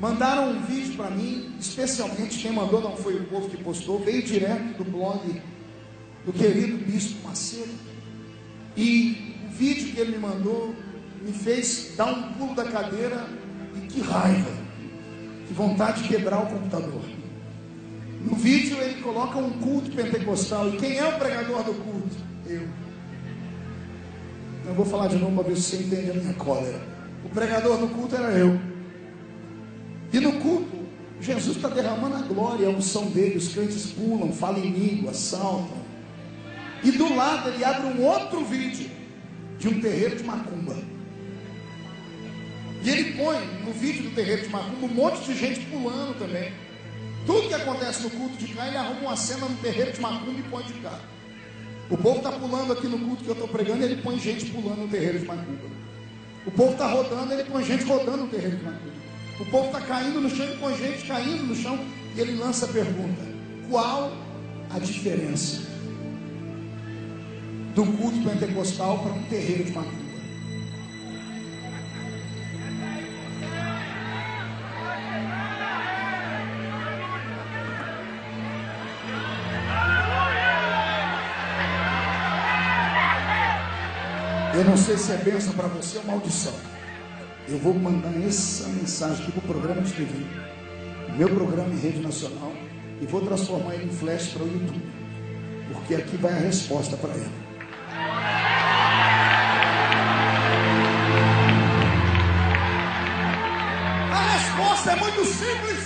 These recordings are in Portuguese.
Mandaram um vídeo para mim, especialmente quem mandou não foi o povo que postou, veio direto do blog do querido Bispo Macedo. E o vídeo que ele me mandou me fez dar um pulo da cadeira. E que raiva, que vontade de quebrar o computador. No vídeo ele coloca um culto pentecostal. E quem é o pregador do culto? Eu. Eu vou falar de novo para ver se você entende a minha cólera. O pregador do culto era eu. E no culto, Jesus está derramando a glória, a unção dele. Os crentes pulam, falam em língua, saltam. E do lado ele abre um outro vídeo de um terreiro de macumba. E ele põe no vídeo do terreiro de macumba um monte de gente pulando também. Tudo que acontece no culto de cá, ele arruma uma cena no terreiro de macumba e põe de cá. O povo está pulando aqui no culto que eu estou pregando, ele põe gente pulando no terreiro de macumba. O povo está rodando, ele põe gente rodando no terreiro de macumba. O povo está caindo no chão, ele põe gente caindo no chão. E ele lança a pergunta: qual a diferença do culto pentecostal para um terreiro de macumba? Eu não sei se é bênção para você ou maldição. Eu vou mandar essa mensagem aqui para o programa de TV, meu programa em rede nacional, e vou transformar ele em flash para o YouTube, porque aqui vai a resposta para ele. A resposta é muito simples.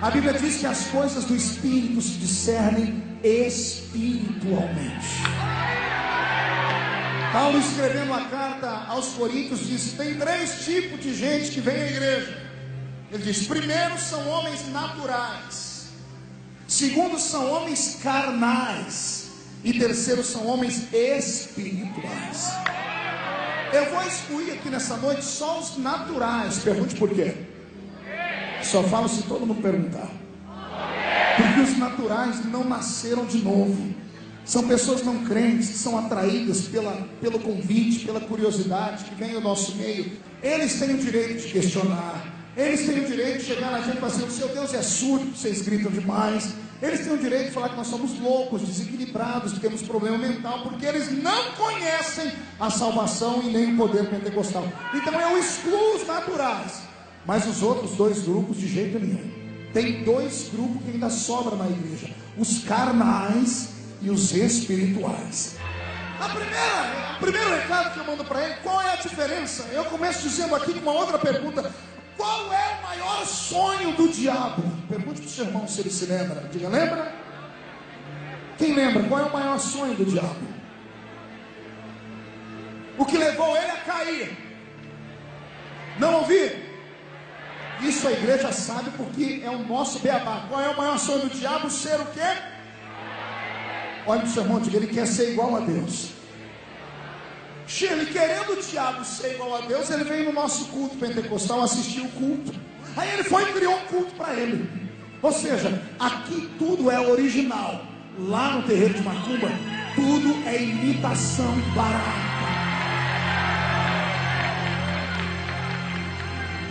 A Bíblia diz que as coisas do Espírito se discernem espiritualmente. Paulo, escrevendo a carta aos Coríntios, diz: tem 3 tipos de gente que vem à igreja. Ele diz: primeiro são homens naturais, segundo são homens carnais, e terceiro são homens espirituais. Eu vou excluir aqui nessa noite só os naturais. Pergunte por quê? Só falo se todo mundo perguntar. Porque os naturais não nasceram de novo. São pessoas não crentes, que são atraídas pelo convite, pela curiosidade, que vem ao nosso meio. Eles têm o direito de questionar. Eles têm o direito de chegar na gente e falar assim: o seu Deus é surdo, vocês gritam demais. Eles têm o direito de falar que nós somos loucos, desequilibrados, que temos problema mental, porque eles não conhecem a salvação e nem o poder pentecostal. Então eu excluo os naturais, mas os outros 2 grupos de jeito nenhum. Tem 2 grupos que ainda sobram na igreja: os carnais e os espirituais. O primeiro recado que eu mando para ele: qual é a diferença? Eu começo dizendo aqui com uma outra pergunta: qual é o maior sonho do diabo? Pergunte para o seu irmão se ele se lembra. Diga: lembra? Quem lembra? Qual é o maior sonho do diabo? O que levou ele a cair? Não ouvi? Isso a igreja sabe, porque é o nosso beabá. Qual é o maior sonho do diabo? Ser o quê? Olha para o seu irmão, diga: ele quer ser igual a Deus. Ele querendo o diabo ser igual a Deus, ele veio no nosso culto pentecostal assistir o culto. Aí ele foi e criou um culto para ele. Ou seja, aqui tudo é original. Lá no terreiro de macumba, tudo é imitação barata.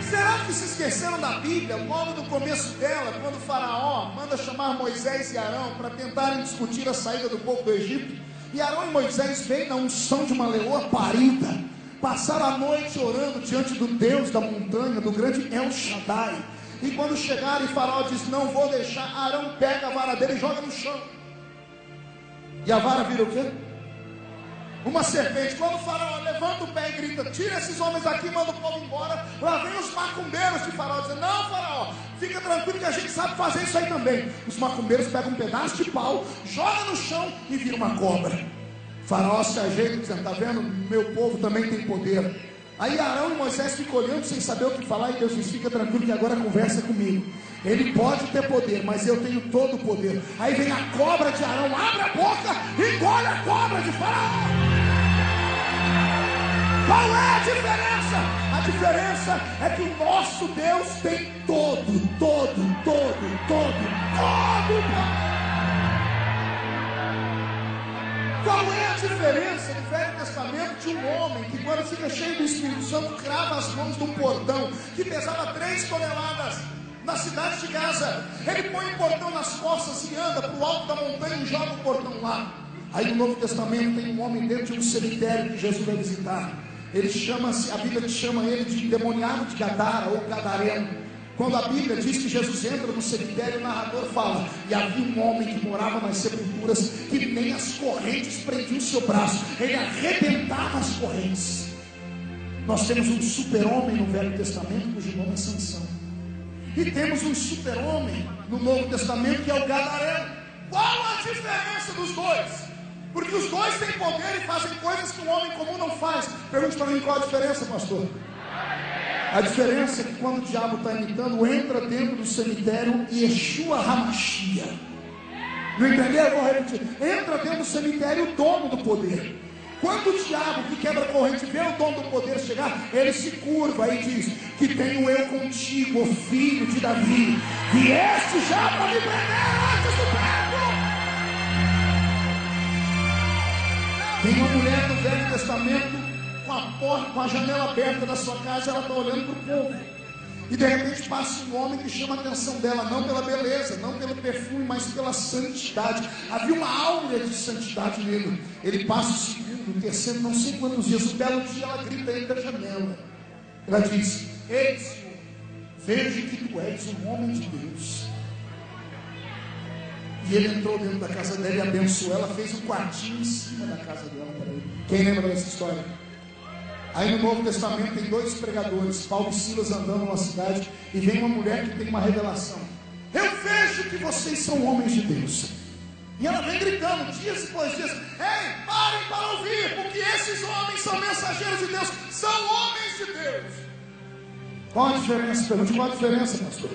Será que se esqueceram da Bíblia, logo no começo dela, quando o faraó manda chamar Moisés e Arão para tentarem discutir a saída do povo do Egito? E Arão e Moisés veem na unção de uma leoa parida, passaram a noite orando diante do Deus da montanha, do grande El Shaddai. E quando chegaram, e faraó diz: não vou deixar. Arão pega a vara dele e joga no chão. E a vara vira o quê? Uma serpente. Quando o faraó levanta o pé e grita: tira esses homens daqui, manda o povo embora, lá vem os macumbeiros de faraó dizendo: não, faraó, fica tranquilo que a gente sabe fazer isso aí também. Os macumbeiros pegam um pedaço de pau, joga no chão e vira uma cobra. Faraó se ajeita dizendo: tá vendo, meu povo também tem poder. Aí Arão e Moisés ficam olhando sem saber o que falar, e Deus diz: fica tranquilo que agora conversa comigo. Ele pode ter poder, mas eu tenho todo o poder. Aí vem a cobra de Arão, abre a boca e engole a cobra de Faraó. Qual é a diferença? A diferença é que o nosso Deus tem todo poder. Qual é a diferença no Velho Testamento de um homem que, quando fica cheio do Espírito Santo, crava as mãos num portão que pesava 3 toneladas na cidade de Gaza? Ele põe o portão nas costas e anda para o alto da montanha e joga o portão lá. Aí no Novo Testamento tem um homem dentro de um cemitério que Jesus vai visitar. Ele chama-se, a Bíblia chama ele de endemoniado de Gadara ou Gadareno. Quando a Bíblia diz que Jesus entra no cemitério, o narrador fala: e havia um homem que morava nas sepulturas, que nem as correntes prendiam o seu braço, ele arrebentava as correntes. Nós temos um super-homem no Velho Testamento, cujo nome é Sansão. E temos um super-homem no Novo Testamento, que é o Gadareno. Qual a diferença dos dois? Porque os dois têm poder e fazem coisas que um homem comum não faz. Pergunte para mim qual a diferença, pastor. A diferença é que quando o diabo está imitando, entra dentro do cemitério e Yeshua HaMashiach. Não entenderam? Vou repetir. Entra dentro do cemitério o dono do poder. Quando o diabo que quebra a corrente vê o dono do poder chegar, ele se curva e diz: que tenho eu contigo, o filho de Davi, vieste já para me prender antes do tempo. Tem uma mulher no Velho Testamento com a porta, com a janela aberta da sua casa, ela está olhando para o povo. E de repente passa um homem que chama a atenção dela, não pela beleza, não pelo perfume, mas pela santidade. Havia uma aura de santidade nele. Ele passa o segundo, o terceiro, não sei quantos dias. Um belo dia ela grita aí da janela. Ela diz: ei, Senhor, vejo que tu és um homem de Deus. E ele entrou dentro da casa dela e abençoou ela, fez um quartinho em cima da casa dela para ele. Quem lembra dessa história? Aí no Novo Testamento tem 2 pregadores, Paulo e Silas, andando numa cidade, e vem uma mulher que tem uma revelação: eu vejo que vocês são homens de Deus. E ela vem gritando, dias depois dias: ei, parem para ouvir, porque esses homens são mensageiros de Deus, são homens de Deus. Qual a diferença? Pergunte, qual a diferença, pastor?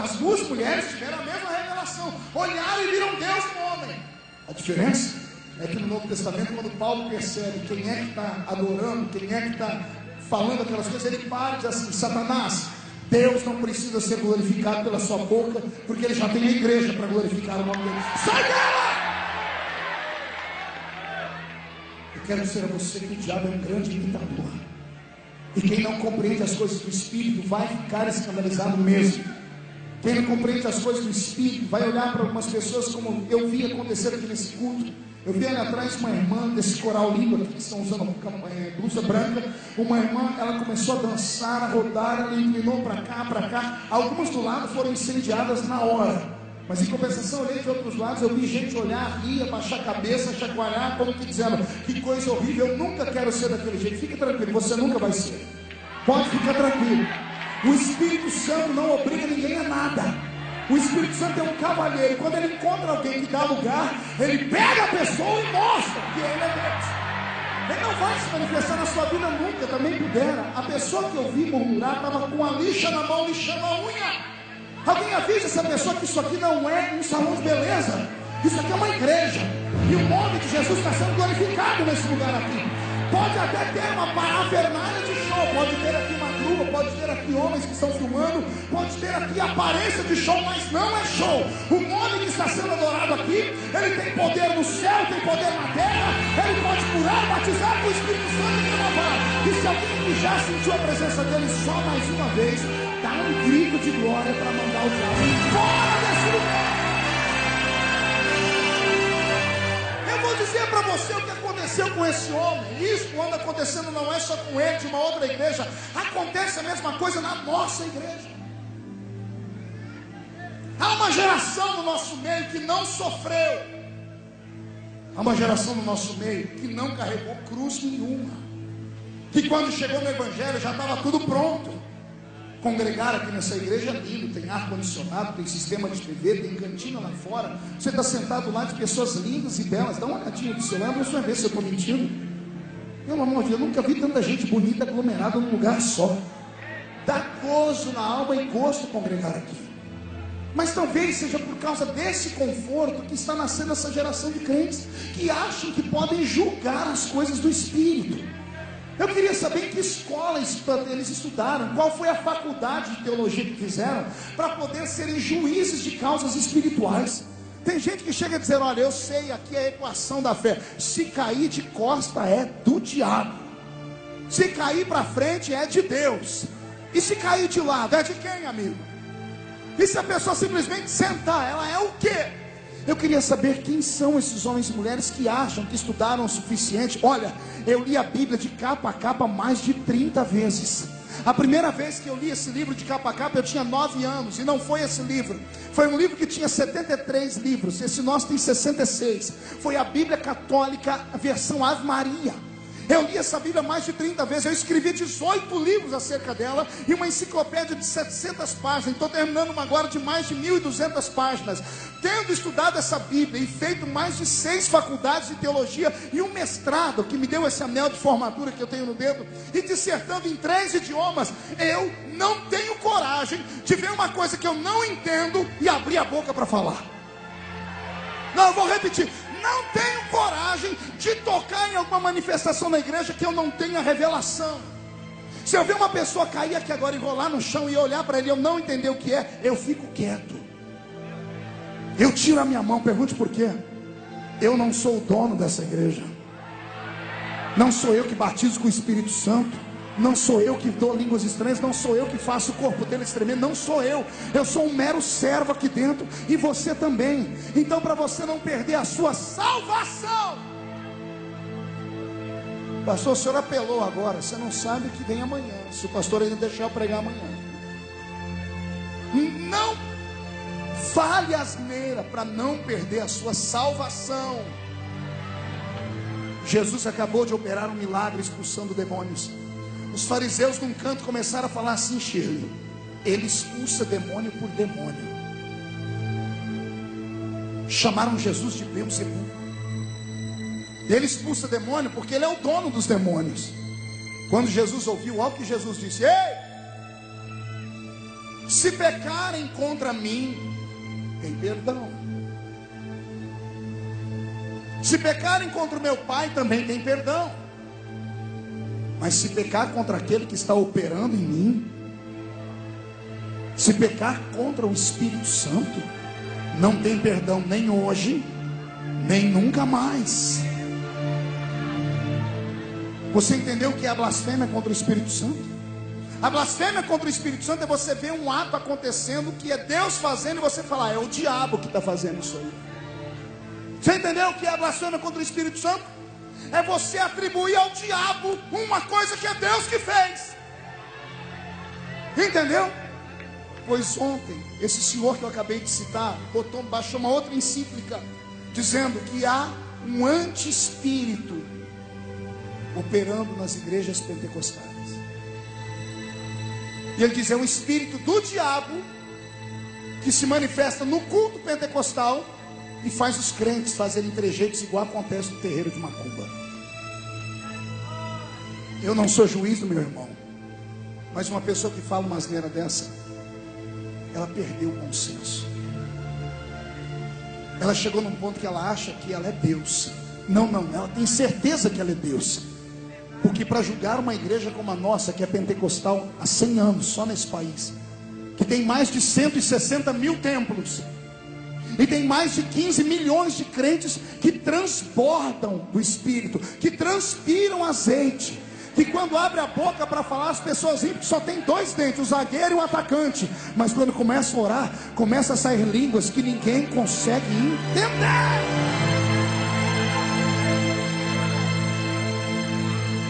As 2 mulheres tiveram a mesma revelação, olharam e viram Deus no homem. A diferença é que no Novo Testamento, quando Paulo percebe quem é que está adorando, quem é que está falando aquelas coisas, ele para e diz assim: Satanás, Deus não precisa ser glorificado pela sua boca, porque ele já tem a igreja para glorificar o nome dele. Sai dela! Eu quero dizer a você que o diabo é um grande imitador, e quem não compreende as coisas do Espírito vai ficar escandalizado mesmo. Quem não compreende as coisas do Espírito vai olhar para algumas pessoas, como eu vi acontecer aqui nesse culto. Eu vi ali atrás uma irmã desse coral lindo aqui, que estão usando blusa branca. Uma irmã, ela começou a dançar, a rodar, ela inclinou para cá, para cá. Algumas do lado foram incendiadas na hora, mas em compensação, olhei de outros lados, eu vi gente olhar, rir, abaixar a cabeça, chacoalhar, como que dizendo: que coisa horrível, eu nunca quero ser daquele jeito. Fique tranquilo, você nunca vai ser. Pode ficar tranquilo. O Espírito Santo não obriga ninguém a nada. O Espírito Santo é um cavalheiro. Quando ele encontra alguém que dá lugar, ele pega a pessoa e mostra que ele é Deus. Ele não vai se manifestar na sua vida nunca, também pudera. A pessoa que eu vi murmurar estava com a lixa na mão, lixando a unha. Alguém avisa essa pessoa que isso aqui não é um salão de beleza. Isso aqui é uma igreja. E o nome de Jesus está sendo glorificado nesse lugar aqui. Pode até ter uma parafernália de show, pode ter aqui uma grupa, pode ter aqui homens que estão filmando, pode ter aqui aparência de show, mas não é show. O nome que está sendo adorado aqui, ele tem poder no céu, tem poder na terra, ele pode curar, batizar com o Espírito Santo e renovar. E se alguém que já sentiu a presença dele só mais uma vez, dá um grito de glória para mandar o diabo embora desse lugar. Eu vou dizer para você o que aconteceu com esse homem. Isso quando acontecendo não é só com ele, de uma outra igreja. Acontece a mesma coisa na nossa igreja. Há uma geração no nosso meio que não sofreu. Há uma geração no nosso meio que não carregou cruz nenhuma. Que quando chegou no evangelho já estava tudo pronto. Congregar aqui nessa igreja é lindo, tem ar-condicionado, tem sistema de TV, tem cantina lá fora. Você está sentado lá de pessoas lindas e belas. Dá uma olhadinha do seu lado, você vai ver se eu estou mentindo. Pelo amor de Deus, eu nunca vi tanta gente bonita aglomerada num lugar só. Dá gozo na alma e gosto congregar aqui. Mas talvez seja por causa desse conforto que está nascendo essa geração de crentes que acham que podem julgar as coisas do Espírito. Eu queria saber em que escola eles estudaram, qual foi a faculdade de teologia que fizeram, para poder serem juízes de causas espirituais. Tem gente que chega a dizer: olha, eu sei, aqui é a equação da fé. Se cair de costa é do diabo. Se cair para frente é de Deus. E se cair de lado é de quem, amigo? E se a pessoa simplesmente sentar, ela é o quê? Eu queria saber quem são esses homens e mulheres que acham que estudaram o suficiente. Olha, eu li a Bíblia de capa a capa mais de 30 vezes. A primeira vez que eu li esse livro de capa a capa, eu tinha 9 anos. E não foi esse livro. Foi um livro que tinha 73 livros. Esse nosso tem 66. Foi a Bíblia Católica, a versão Ave Maria. Eu li essa Bíblia mais de 30 vezes. Eu escrevi 18 livros acerca dela e uma enciclopédia de 700 páginas. Estou terminando uma agora de mais de 1.200 páginas. Tendo estudado essa Bíblia e feito mais de 6 faculdades de teologia e um mestrado que me deu esse anel de formatura que eu tenho no dedo, e dissertando em 3 idiomas, eu não tenho coragem de ver uma coisa que eu não entendo e abrir a boca para falar. Não, eu vou repetir. Não tenho coragem de tocar em alguma manifestação na igreja que eu não tenha revelação. Se eu ver uma pessoa cair aqui agora e rolar no chão e eu olhar para ele e eu não entender o que é, eu fico quieto. Eu tiro a minha mão. Pergunte por quê? Eu não sou o dono dessa igreja. Não sou eu que batizo com o Espírito Santo. Não sou eu que dou línguas estranhas. Não sou eu que faço o corpo deles tremer. Não sou eu. Eu sou um mero servo aqui dentro. E você também. Então, para você não perder a sua salvação, pastor, o senhor apelou agora. Você não sabe o que vem amanhã. Se o pastor ainda deixar eu pregar amanhã. Não fale asneira para não perder a sua salvação. Jesus acabou de operar um milagre expulsando demônios. Os fariseus num canto começaram a falar assim: Shirley, ele expulsa demônio por demônio. Chamaram Jesus de Beelzebul. Ele expulsa demônio porque ele é o dono dos demônios. Quando Jesus ouviu, olha o que Jesus disse: ei, se pecarem contra mim, tem perdão. Se pecarem contra o meu Pai, também tem perdão. Mas se pecar contra aquele que está operando em mim, se pecar contra o Espírito Santo, não tem perdão nem hoje, nem nunca mais. Você entendeu o que é a blasfêmia contra o Espírito Santo? A blasfêmia contra o Espírito Santo é você ver um ato acontecendo que é Deus fazendo e você falar: é o diabo que está fazendo isso aí. Você entendeu o que é a blasfêmia contra o Espírito Santo? É você atribuir ao diabo uma coisa que é Deus que fez. Entendeu? Pois ontem, esse senhor que eu acabei de citar baixou uma outra encíclica dizendo que há um anti-espírito operando nas igrejas pentecostais. E ele diz: é um espírito do diabo que se manifesta no culto pentecostal e faz os crentes fazerem trejeitos igual acontece no terreiro de macumba. Eu não sou juiz do meu irmão, mas uma pessoa que fala uma asneira dessa, ela perdeu o bom senso. Ela chegou num ponto que ela acha que ela é Deus. Não, ela tem certeza que ela é Deus. Porque para julgar uma igreja como a nossa, que é pentecostal há 100 anos, só nesse país, que tem mais de 160 mil templos, e tem mais de 15 milhões de crentes que transbordam do Espírito, que transpiram azeite, que quando abre a boca para falar, as pessoas riem, só tem 2 dentes, o zagueiro e o atacante. Mas quando começa a orar, começa a sair línguas que ninguém consegue entender.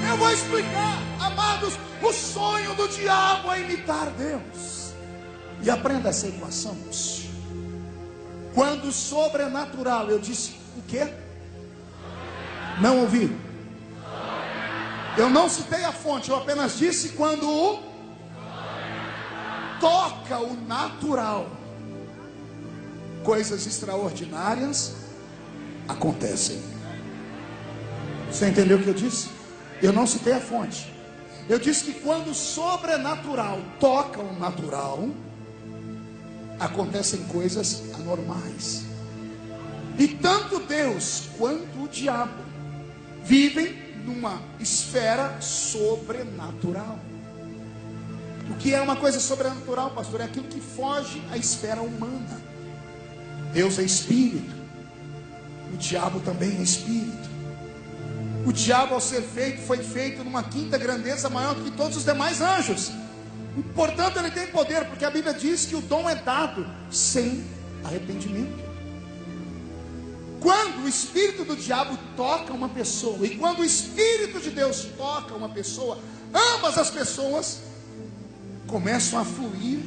Eu vou explicar, amados. O sonho do diabo é imitar Deus. E aprenda essa equação. Quando sobrenatural, eu disse o quê? Não ouvi. Eu não citei a fonte, eu apenas disse quando o toca o natural, coisas extraordinárias acontecem. Você entendeu o que eu disse? Eu não citei a fonte. Eu disse que quando o sobrenatural toca o natural, acontecem coisas anormais. E tanto Deus quanto o diabo vivem numa esfera sobrenatural. O que é uma coisa sobrenatural, pastor? É aquilo que foge à esfera humana. Deus é espírito, o diabo também é espírito. O diabo, ao ser feito, foi feito numa quinta grandeza maior do que todos os demais anjos. E, portanto, ele tem poder, porque a Bíblia diz que o dom é dado sem arrependimento. Quando o espírito do diabo toca uma pessoa e quando o espírito de Deus toca uma pessoa, ambas as pessoas começam a fluir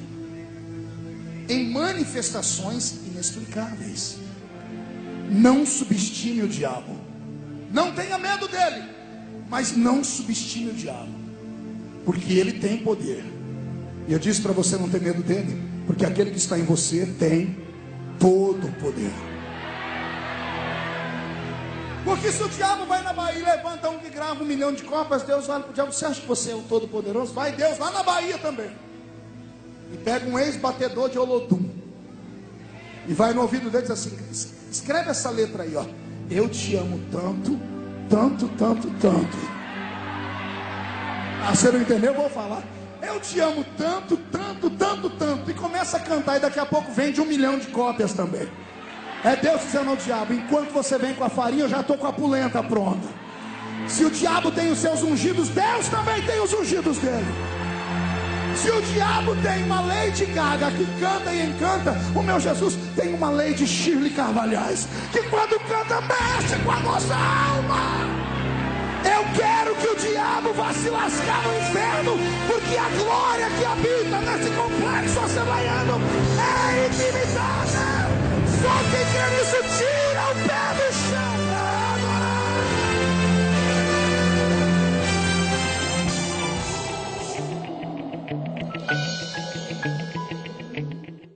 em manifestações inexplicáveis. Não subestime o diabo. Não tenha medo dele, mas não subestime o diabo, porque ele tem poder. E eu disse para você não ter medo dele, porque aquele que está em você tem todo o poder. Porque se o diabo vai na Bahia e levanta um que grava 1 milhão de copas, Deus olha para o diabo: você acha que você é o todo-poderoso? Vai Deus lá na Bahia também e pega um ex-batedor de Olodum e vai no ouvido dele e diz assim: escreve essa letra aí, ó. Eu te amo tanto, tanto, tanto, tanto. Ah, você não entendeu? Eu vou falar. Eu te amo tanto, tanto, tanto, tanto. E começa a cantar e daqui a pouco vende 1 milhão de cópias também. É Deus dizendo ao diabo: enquanto você vem com a farinha, eu já estou com a polenta pronta. Se o diabo tem os seus ungidos, Deus também tem os ungidos dele. Se o diabo tem uma Lady Gaga que canta e encanta, o meu Jesus tem uma Lady Shirley Carvalhais, que quando canta mexe com a nossa alma. Eu quero que o diabo vá se lascar no inferno, porque a glória que habita nesse complexo assembleiano é ilimitada.